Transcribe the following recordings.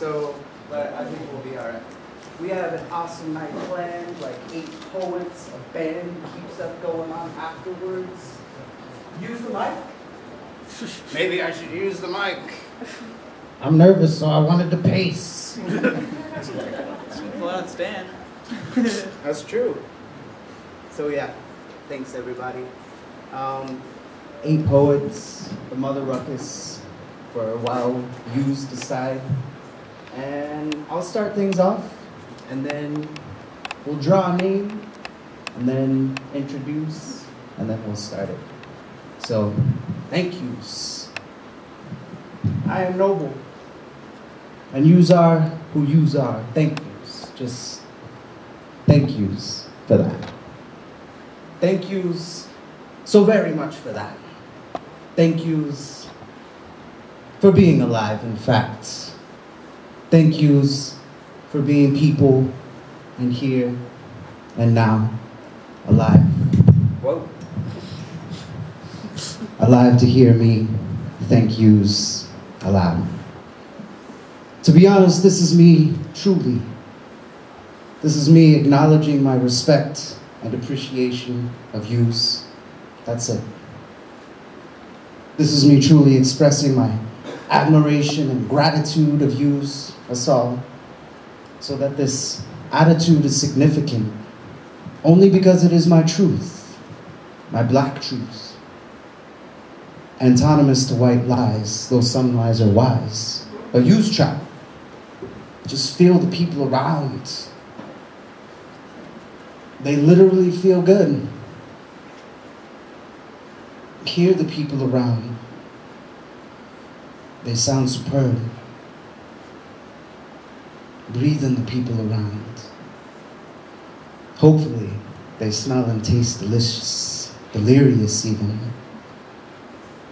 So, but I think we'll be all right. We have an awesome night planned, like 8 poets, a band keeps stuff going on afterwards. Use the mic? Maybe I should use the mic. I'm nervous, so I wanted to pace. Pull out Stan. That's true. So yeah, thanks everybody. 8 poets, the Mother Ruckus, for a while used aside. And I'll start things off, and then we'll draw a name, and then introduce, and then we'll start it. So, thank yous. I am noble, and yous are who yous are. Thank yous. Just thank yous for that. Thank yous so very much for that. Thank yous for being alive, in fact. Thank yous for being people and here and now, alive. Whoa. Alive to hear me. Thank yous aloud. To be honest, this is me, truly. This is me acknowledging my respect and appreciation of yous. That's it. This is me truly expressing my admiration and gratitude of yous, us all, so that this attitude is significant only because it is my truth, my black truth. Antonymous to white lies, though some lies are wise. But yous try. Just feel the people around. They literally feel good. Hear the people around. They sound superb. Breathe in the people around. Hopefully, they smell and taste delicious, delirious even.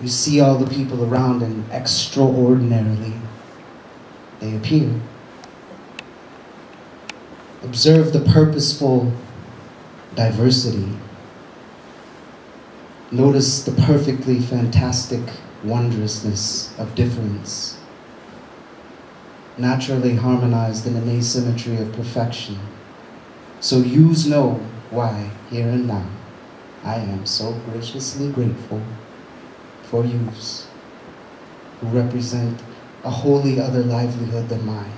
You see all the people around and extraordinarily they appear. Observe the purposeful diversity. Notice the perfectly fantastic wondrousness of difference, naturally harmonized in an asymmetry of perfection. So yous know why, here and now, I am so graciously grateful for yous, who represent a wholly other livelihood than mine,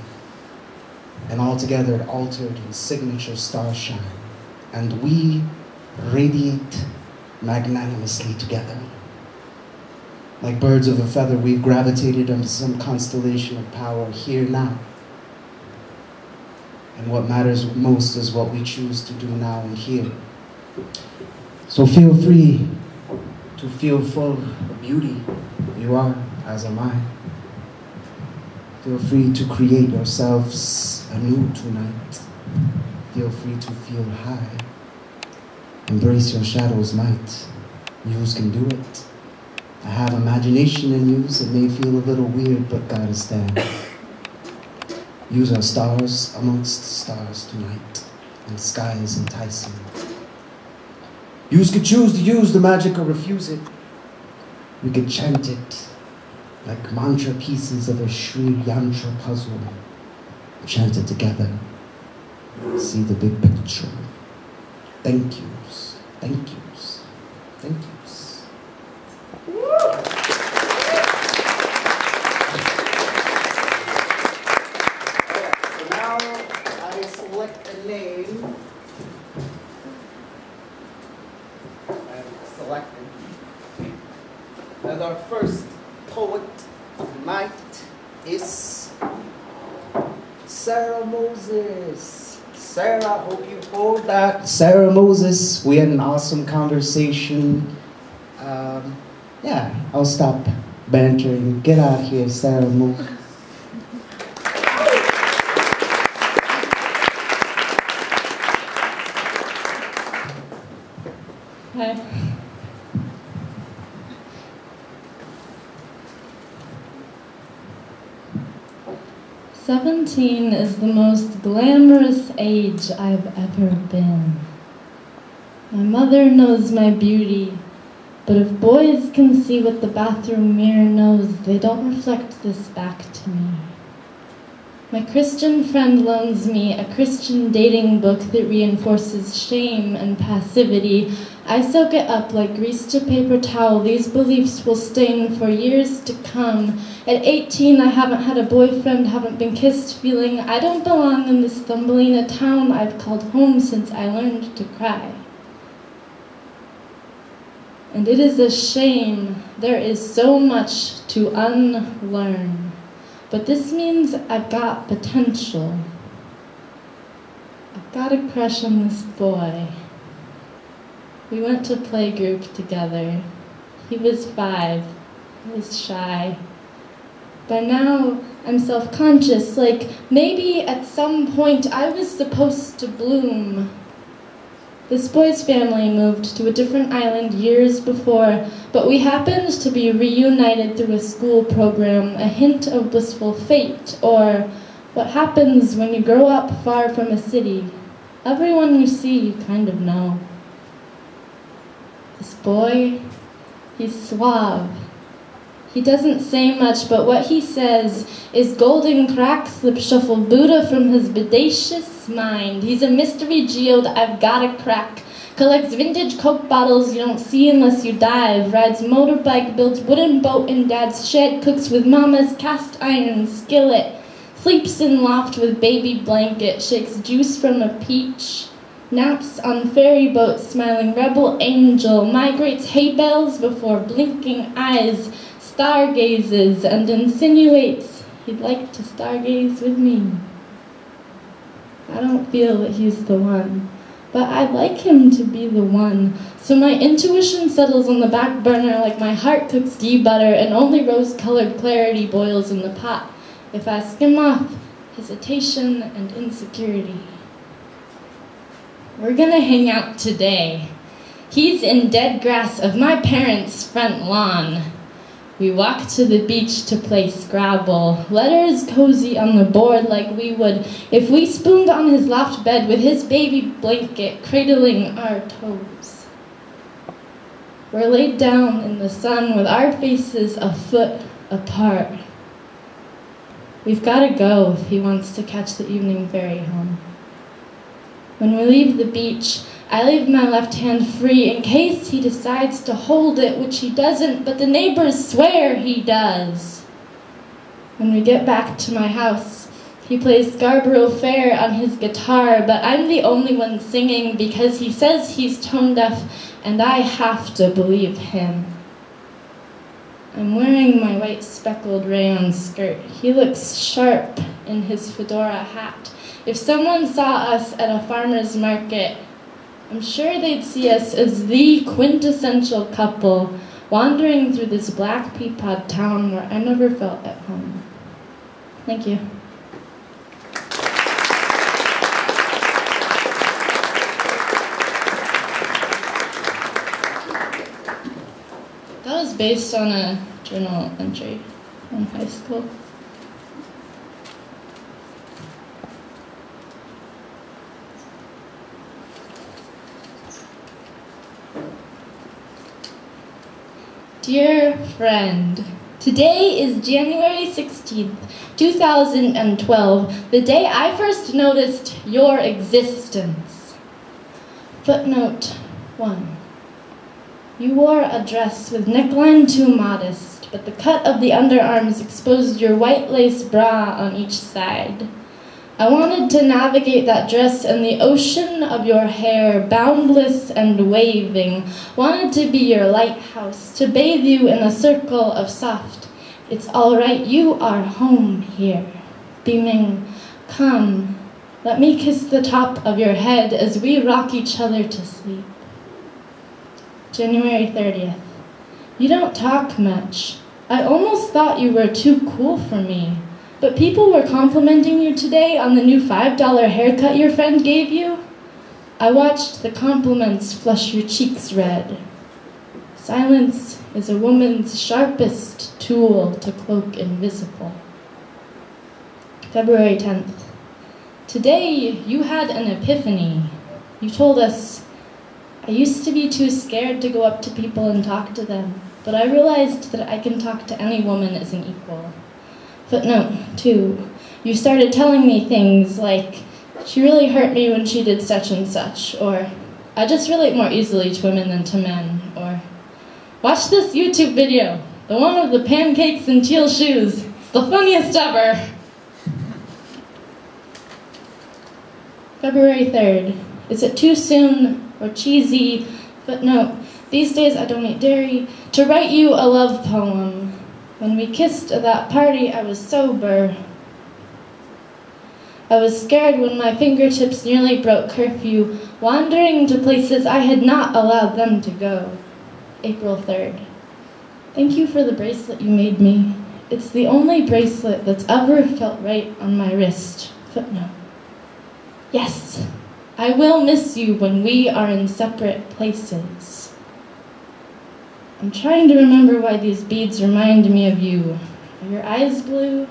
and altogether altered in signature starshine, and we radiate magnanimously together. Like birds of a feather, we've gravitated under some constellation of power here now. And what matters most is what we choose to do now and here. So feel free to feel full of beauty. You are, as am I. Feel free to create yourselves anew tonight. Feel free to feel high. Embrace your shadow's might. Yous can do it. I have imagination in yous. It may feel a little weird, but God is there. Yous are stars amongst stars tonight, and the sky is enticing. Yous could choose to use the magic or refuse it. We could chant it like mantra pieces of a Sri Yantra puzzle. Chant it together. See the big picture. Thank yous. Thank yous. Thank yous. So now I select a name. Selected. And our first poet tonight is Sarah Moses. Sarah, hope you hold that. Sarah Moses, we had an awesome conversation. Yeah, I'll stop bantering. Get out here, Sarah Moses. Hi. "17 is the most glamorous age I've ever been. My mother knows my beauty, but if boys can see what the bathroom mirror knows, they don't reflect this back to me. My Christian friend loans me a Christian dating book that reinforces shame and passivity. I soak it up like grease to paper towel. These beliefs will stain for years to come. At 18, I haven't had a boyfriend, haven't been kissed, feeling I don't belong in this Thumbelina town I've called home since I learned to cry. And it is a shame. There is so much to unlearn. But this means I've got potential. I've got a crush on this boy. We went to playgroup together. He was 5. I was shy. By now, I'm self-conscious, like maybe at some point I was supposed to bloom. This boy's family moved to a different island years before, but we happened to be reunited through a school program, a hint of blissful fate, or what happens when you grow up far from a city. Everyone you see, you kind of know. This boy, he's suave. He doesn't say much, but what he says is golden crack, slip shuffle Buddha from his bodacious mind. He's a mystery geode I've gotta crack. Collects vintage Coke bottles you don't see unless you dive. Rides motorbike, builds wooden boat in dad's shed. Cooks with mama's cast iron skillet. Sleeps in loft with baby blanket. Shakes juice from a peach. Naps on ferry boats, smiling rebel angel. Migrates hay bales before blinking eyes. Stargazes and insinuates he'd like to stargaze with me. I don't feel that he's the one, but I'd like him to be the one. So my intuition settles on the back burner like my heart cooks ghee butter and only rose-colored clarity boils in the pot. If I skim off hesitation and insecurity. We're gonna hang out today. He's in dead grass of my parents' front lawn. We walk to the beach to play Scrabble, letters cozy on the board like we would if we spooned on his loft bed with his baby blanket cradling our toes. We're laid down in the sun with our faces a foot apart. We've got to go if he wants to catch the evening ferry home. When we leave the beach, I leave my left hand free in case he decides to hold it, which he doesn't, but the neighbors swear he does. When we get back to my house, he plays Scarborough Fair on his guitar, but I'm the only one singing because he says he's tone deaf, and I have to believe him. I'm wearing my white speckled rayon skirt. He looks sharp in his fedora hat. If someone saw us at a farmer's market, I'm sure they'd see us as the quintessential couple wandering through this black peapod town where I never felt at home. Thank you. That was based on a journal entry from high school. Dear friend, today is January 16th, 2012, the day I first noticed your existence. Footnote 1. You wore a dress with neckline too modest, but the cut of the underarms exposed your white lace bra on each side. I wanted to navigate that dress and the ocean of your hair, boundless and waving. Wanted to be your lighthouse, to bathe you in a circle of soft. It's all right, you are home here. Beaming, come, let me kiss the top of your head as we rock each other to sleep. January 30th. You don't talk much. I almost thought you were too cool for me. But people were complimenting you today on the new $5 haircut your friend gave you. I watched the compliments flush your cheeks red. Silence is a woman's sharpest tool to cloak invisible. February 10th. Today you had an epiphany. You told us, I used to be too scared to go up to people and talk to them, but I realized that I can talk to any woman as an equal. Footnote 2. you started telling me things like, she really hurt me when she did such and such, or I just relate more easily to women than to men, or watch this YouTube video, the one of the pancakes and teal shoes. It's the funniest ever. February 3rd. Is it too soon or cheesy? Footnote, these days I don't eat dairy. To write you a love poem. When we kissed at that party, I was sober. I was scared when my fingertips nearly broke curfew, wandering to places I had not allowed them to go. April 3rd. Thank you for the bracelet you made me. It's the only bracelet that's ever felt right on my wrist. Footnote. Yes, I will miss you when we are in separate places. I'm trying to remember why these beads remind me of you. Are your eyes blue?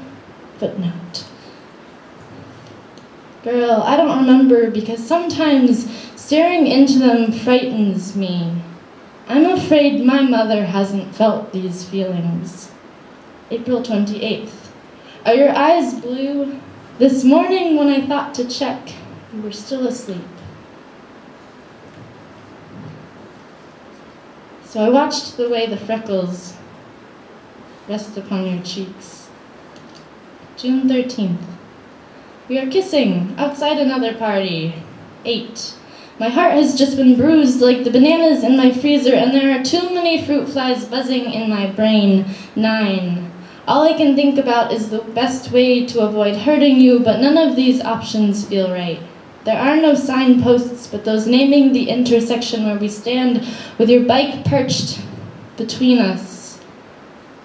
Footnote. Girl, I don't remember because sometimes staring into them frightens me. I'm afraid my mother hasn't felt these feelings. April 28th. Are your eyes blue? This morning when I thought to check, you were still asleep. So I watched the way the freckles rest upon your cheeks. June 13th. We are kissing outside another party. 8. My heart has just been bruised like the bananas in my freezer, and there are too many fruit flies buzzing in my brain. 9. All I can think about is the best way to avoid hurting you, but none of these options feel right. There are no signposts, but those naming the intersection where we stand with your bike perched between us.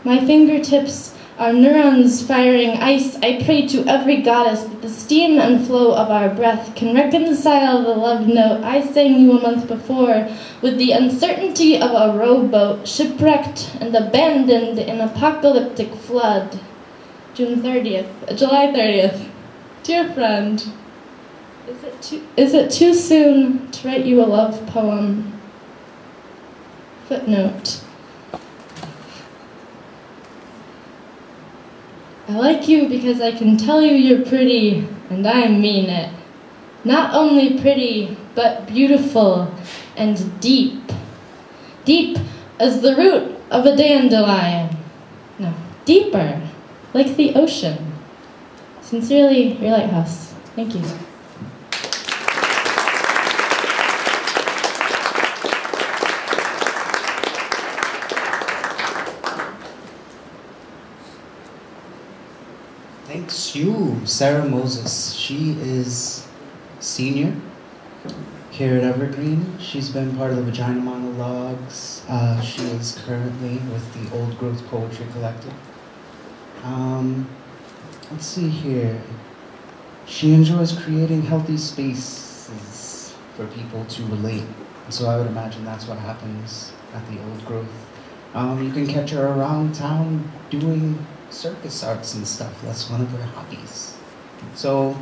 My fingertips are neurons firing ice. I pray to every goddess that the steam and flow of our breath can reconcile the love note I sang you a month before with the uncertainty of a rowboat shipwrecked and abandoned in apocalyptic flood. July 30th. Dear friend, is it too soon to write you a love poem? Footnote. I like you because I can tell you you're pretty, and I mean it. Not only pretty, but beautiful and deep. Deep as the root of a dandelion. No, deeper, like the ocean. Sincerely, your lighthouse. Thank you. Thanks you, Sarah Moses. She is senior here at Evergreen. She's been part of the Vagina Monologues. She is currently with the Old Growth Poetry Collective. Let's see here. She enjoys creating healthy spaces for people to relate. So I would imagine that's what happens at the Old Growth. You can catch her around town doing circus arts and stuff. That's one of her hobbies. So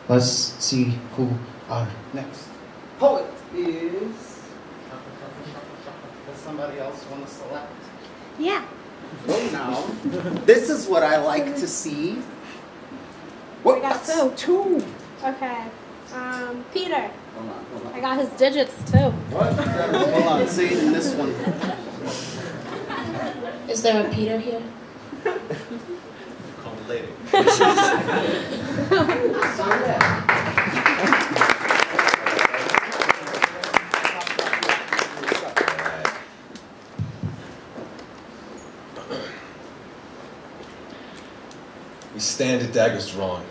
let's see who our next poet is. Does somebody else want to select? Yeah. Well, now, this is what I like to see. I got two. Okay. Peter. Hold on. I got his digits too. What? Hold on, say it in this one. Is there a Peter here? Call me later. We stand at daggers drawn.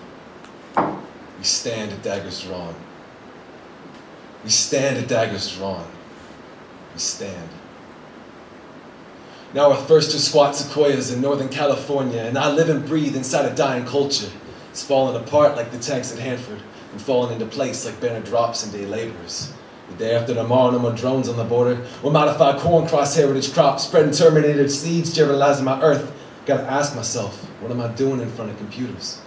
We stand at daggers drawn. We stand at daggers drawn. We stand. Now our thirst to squat sequoias in Northern California, and I live and breathe inside a dying culture. It's falling apart like the tanks at Hanford, and falling into place like banner drops and day laborers. The day after tomorrow, no more drones on the border, or modified corn cross heritage crops, spreading terminated seeds, sterilizing my earth. Gotta ask myself, what am I doing in front of computers?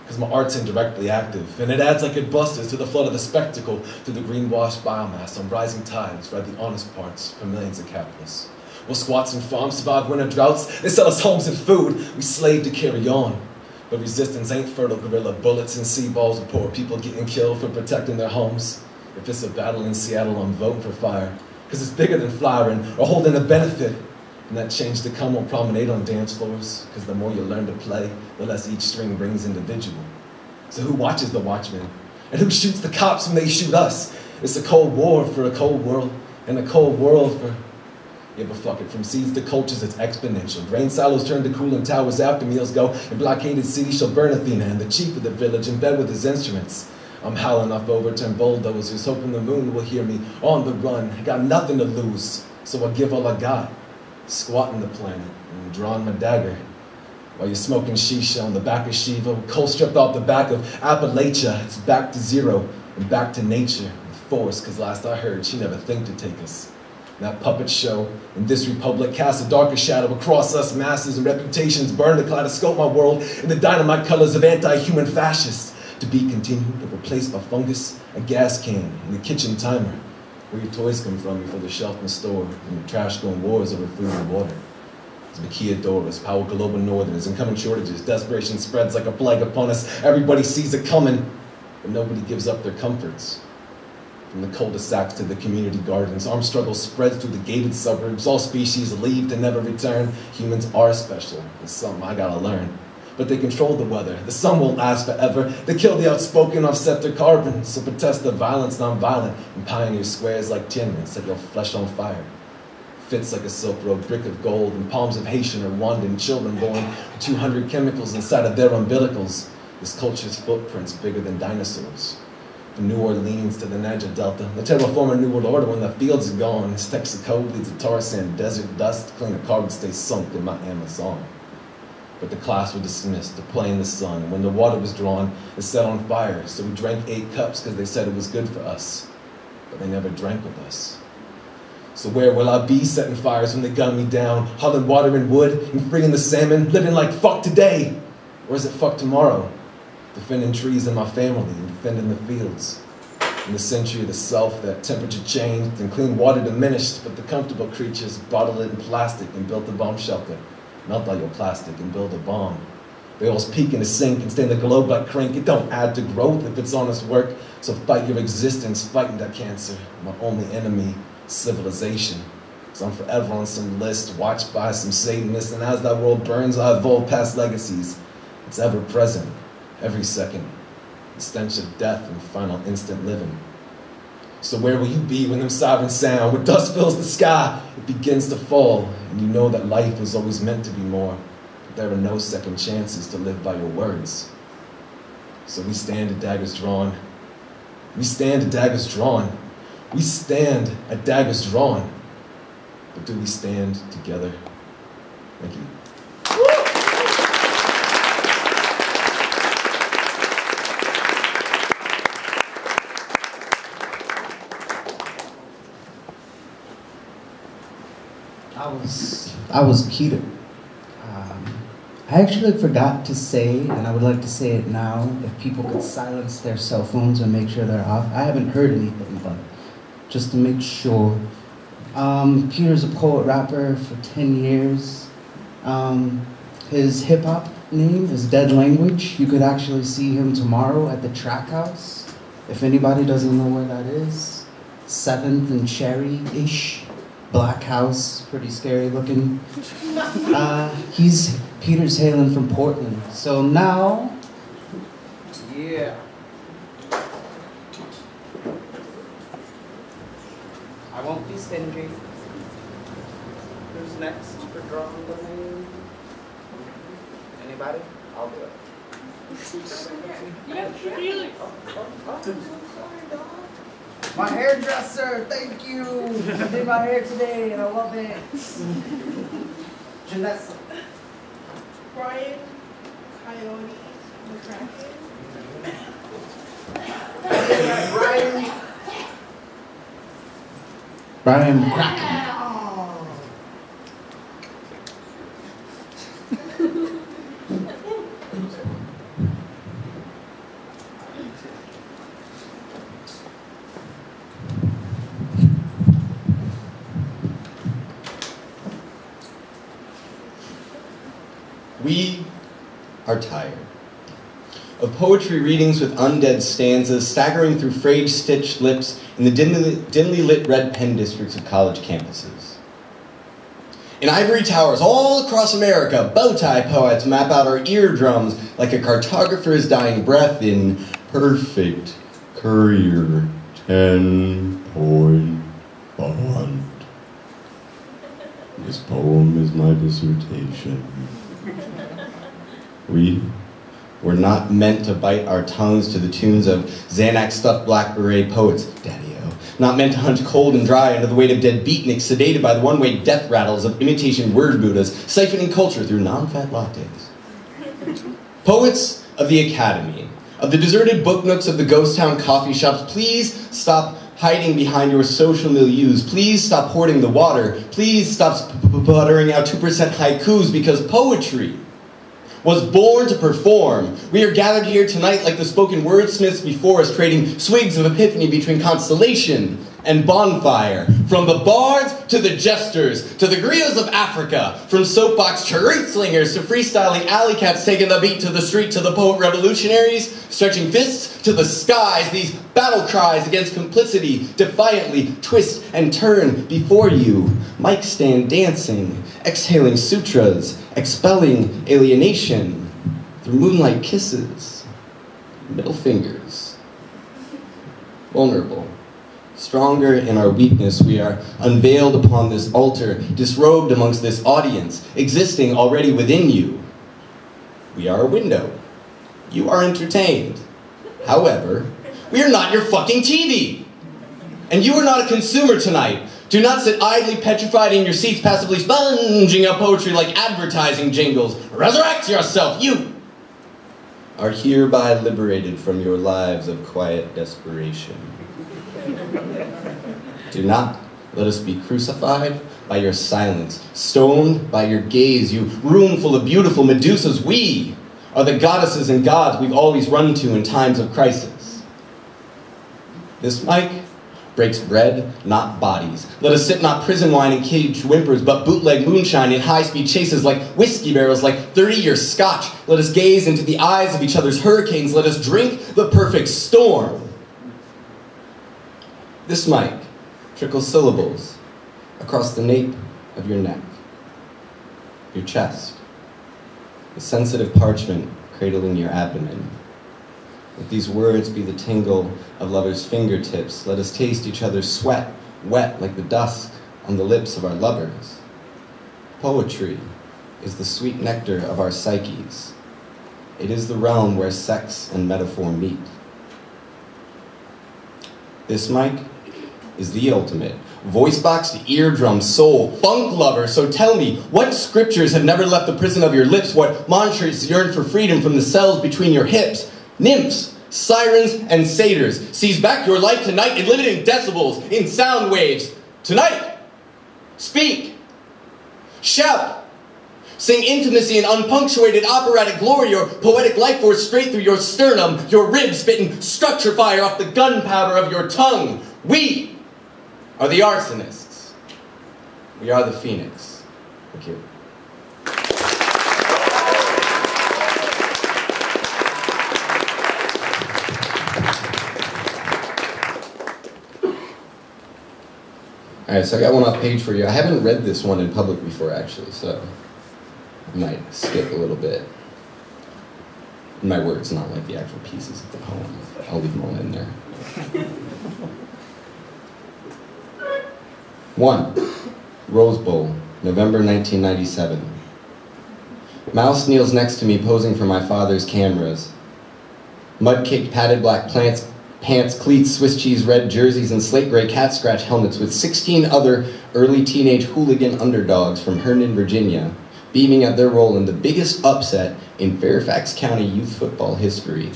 Because my art's indirectly active, and it adds like Ghostbusters to the flood of the spectacle, to the greenwashed biomass on rising tides, ride the honest parts for millions of capitalists. While squats and farms survive winter droughts, they sell us homes and food, we slave to carry on. But resistance ain't fertile guerrilla bullets and sea balls with poor people getting killed for protecting their homes. If it's a battle in Seattle, I'm voting for fire. Cause it's bigger than flying or holding a benefit. And that change to come won't promenade on dance floors. Cause the more you learn to play, the less each string brings individual. So who watches the watchmen? And who shoots the cops when they shoot us? It's a cold war for a cold world. And a cold world for... Yeah, but fuck it, from seeds to cultures, it's exponential. Grain silos turn to cooling towers after meals go, and blockaded cities shall burn Athena, and the chief of the village in bed with his instruments. I'm howling off overturned bulldozers, hoping the moon will hear me on the run. I got nothing to lose, so I give all I got. Squatting the planet and drawing my dagger. While you're smoking shisha on the back of Shiva, coal stripped off the back of Appalachia. It's back to zero and back to nature. And force, cause last I heard, she never think to take us. That puppet show in this republic casts a darker shadow across us masses, and reputations burn to kaleidoscope my world in the dynamite colors of anti-human fascists, to be continued or replaced by fungus, a gas can, and a kitchen timer. Where your toys come from before the shelf in the store, and the trash going wars over food and water. It's maquiladoras, power global northerners, incoming shortages, desperation spreads like a plague upon us. Everybody sees it coming, but nobody gives up their comforts. From the cul-de-sacs to the community gardens, armed struggle spreads through the gated suburbs. All species leave to never return. Humans are special. It's something I gotta learn. But they control the weather. The sun won't last forever. They kill the outspoken, offset their carbon. So protest the violence non-violent and pioneer squares like Tiananmen, set your flesh on fire. Fits like a silk road, brick of gold, and palms of Haitian or Rwandan children born with 200 chemicals inside of their umbilicals. This culture's footprint's bigger than dinosaurs. From New Orleans to the Niger Delta, the terraforming New World Order when the fields are gone. This Texaco leads to tar sand, desert dust, clean a car would stay sunk in my Amazon. But the class was dismissed to play in the sun, and when the water was drawn, it set on fire. So we drank 8 cups because they said it was good for us, but they never drank with us. So where will I be setting fires when they gun me down, hauling water and wood and freeing the salmon, living like fuck today? Or is it fuck tomorrow? Defending trees in my family and defending the fields. In the century of the self, that temperature changed and clean water diminished, but the comfortable creatures bottled it in plastic and built a bomb shelter. Melt all your plastic and build a bomb. They always peak in the sink and stain the globe like crank. It don't add to growth if it's honest work. So fight your existence, fighting that cancer. My only enemy, civilization. So I'm forever on some list, watched by some Satanists, and as that world burns, I evolve past legacies. It's ever present. Every second, the stench of death and final instant living. So where will you be when them sirens sound? When dust fills the sky, it begins to fall, and you know that life was always meant to be more, but there are no second chances to live by your words. So we stand at daggers drawn. We stand at daggers drawn. We stand at daggers drawn. But do we stand together? Thank you. I was Peter. I actually forgot to say, and I would like to say it now, if people could silence their cell phones and make sure they're off. I haven't heard anything, but just to make sure. Peter's a poet rapper for 10 years. His hip hop name is Dead Language. You could actually see him tomorrow at the Track House. If anybody doesn't know where that is, 7th and Cherry-ish. Black house, pretty scary looking. Peter's hailing from Portland. So now, yeah. I won't be stingy. Who's next for drawing the name? Anybody? I'll do it. My hairdresser, thank you. I did my hair today and I love it. Janessa. Brian Coyote McCracken. Brian McCracken. We are tired. of poetry readings with undead stanzas staggering through frayed stitched lips in the dimly lit red pen districts of college campuses. In ivory towers all across America, bow-tie poets map out our eardrums like a cartographer's dying breath in perfect career 10-point font. This poem is my dissertation. We were not meant to bite our tongues to the tunes of Xanax-stuffed Black Beret poets, Daddy-o. Not meant to hunch cold and dry under the weight of dead beatniks, sedated by the one-way death rattles of imitation word Buddhas, siphoning culture through non-fat lattes. Poets of the Academy, of the deserted book nooks of the ghost town coffee shops, please stop hiding behind your social milieus. Please stop hoarding the water. Please stop buttering out 2% haikus, because poetry was born to perform. We are gathered here tonight like the spoken wordsmiths before us, trading swigs of epiphany between constellation and bonfire. From the bards to the jesters, to the griots of Africa, from soapbox chariot slingers to freestyling alley cats taking the beat to the street, to the poet revolutionaries, stretching fists to the skies, these battle cries against complicity defiantly twist and turn before you. Mic stand dancing, exhaling sutras, expelling alienation through moonlight kisses, middle fingers. Vulnerable, stronger in our weakness, we are unveiled upon this altar, disrobed amongst this audience, existing already within you. We are a window. You are entertained. However, we are not your fucking TV. And you are not a consumer tonight. Do not sit idly petrified in your seats, passively sponging up poetry like advertising jingles. Resurrect yourself. You are hereby liberated from your lives of quiet desperation. Do not let us be crucified by your silence, stoned by your gaze, you room full of beautiful Medusas. We are the goddesses and gods we've always run to in times of crisis. This mic breaks bread, not bodies. Let us sip not prison wine and caged whimpers, but bootleg moonshine in high-speed chases like whiskey barrels, like 30-year scotch. Let us gaze into the eyes of each other's hurricanes. Let us drink the perfect storm. This mic trickles syllables across the nape of your neck, your chest, the sensitive parchment cradling your abdomen. Let these words be the tingle of lovers' fingertips. Let us taste each other's sweat, wet like the dusk on the lips of our lovers. Poetry is the sweet nectar of our psyches. It is the realm where sex and metaphor meet. This mic is the ultimate voice-boxed eardrum soul funk lover. So tell me, what scriptures have never left the prison of your lips? What mantras yearn for freedom from the cells between your hips? Nymphs, sirens, and satyrs, seize back your life tonight in limited decibels, in sound waves. Tonight, speak, shout, sing intimacy in unpunctuated operatic glory, your poetic life force straight through your sternum, your ribs spitting structure fire off the gunpowder of your tongue. We are the arsonists. We are the phoenix. Thank you. All right, so I got one off page for you. I haven't read this one in public before, actually, so I might skip a little bit. My words, not like the actual pieces of the poem. I'll leave them all in there. 1. Rose Bowl, November 1997. Mouse kneels next to me, posing for my father's cameras. Mud-caked padded black pants, cleats, Swiss cheese red jerseys, and slate gray cat scratch helmets with 16 other early teenage hooligan underdogs from Herndon, Virginia, beaming at their role in the biggest upset in Fairfax County youth football history.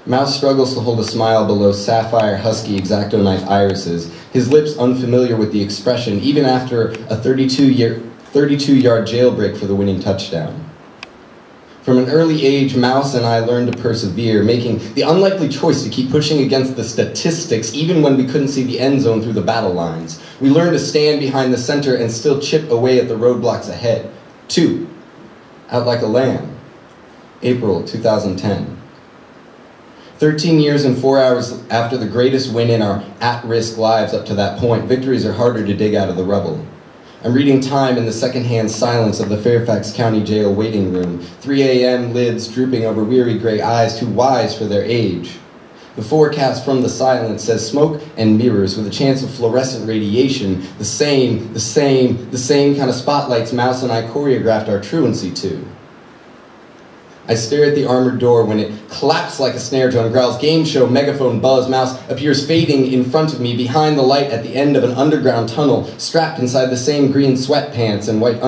Mouse struggles to hold a smile below sapphire husky X-Acto knife irises, his lips unfamiliar with the expression even after a 32-yard jailbreak for the winning touchdown. From an early age, Mouse and I learned to persevere, making the unlikely choice to keep pushing against the statistics even when we couldn't see the end zone through the battle lines. We learned to stand behind the center and still chip away at the roadblocks ahead. 2. Out like a lamb. April 2010. 13 years and 4 hours after the greatest win in our at-risk lives up to that point, victories are harder to dig out of the rubble. I'm reading time in the secondhand silence of the Fairfax County Jail waiting room. 3 a.m. lids drooping over weary gray eyes too wise for their age. The forecast from the silence says smoke and mirrors with a chance of fluorescent radiation, the same kind of spotlights Mouse and I choreographed our truancy to. I stare at the armored door when it claps like a snare drum, growls game show, megaphone buzz. Mouse appears fading in front of me behind the light at the end of an underground tunnel, strapped inside the same green sweatpants and white